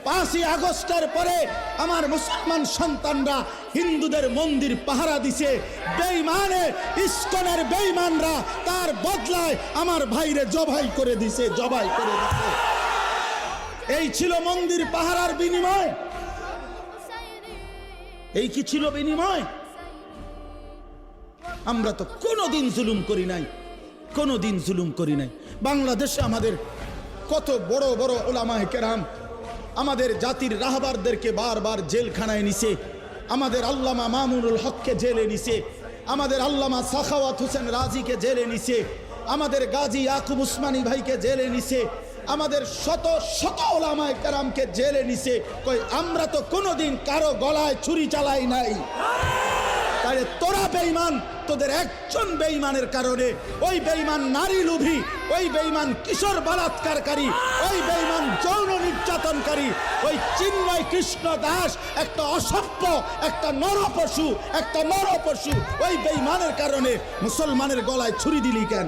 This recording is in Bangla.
5ই আগস্টের পরে আমার মুসলমান সন্তানরা হিন্দুদের মন্দির পাহারা দিছে, বেঈমানে ইস্কনের বেঈমানরা তার বদলায় আমার ভাইরে জবাই করে দিছে। এই ছিল মন্দির পাহারার বিনিময়? এই কি ছিল বিনিময়? আমরা তো কোনোদিন জুলুম করি নাই, কোনোদিন জুলুম করি নাই। বাংলাদেশে আমাদের কত বড় বড় উলামায়ে কেরাম আমাদের জাতির রাহবারদেরকে বারবার জেলখানায় নিছে, আমাদের আল্লামা মামুনুল হককে জেলে নিছে, আমাদের আল্লামা সাখাওয়াত হোসেন রাজিকে জেলে নিছে, আমাদের গাজী ইয়াকুব উসমানী ভাইকে জেলে নিছে, আমাদের শত শত উলামায়ে কেরামকে জেলে নিছে। কই আমরা তো কোনোদিন কারো গলায় ছুরি চালাই নাই। তাহলে তোরা বেঈমান, তোদের একজন বেঈমানের কারণে ওই বেঈমান নারী লোভী, ওই বেঈমান কিশোর বলাৎকারকারী, ওই বেঈমান যৌন নির্যাতনকারী, ওই চিন্ময় কৃষ্ণ দাস একটা অসভ্য, একটা নরপশু, ওই বেঈমানের কারণে মুসলমানের গলায় ছুরি দিলি কেন?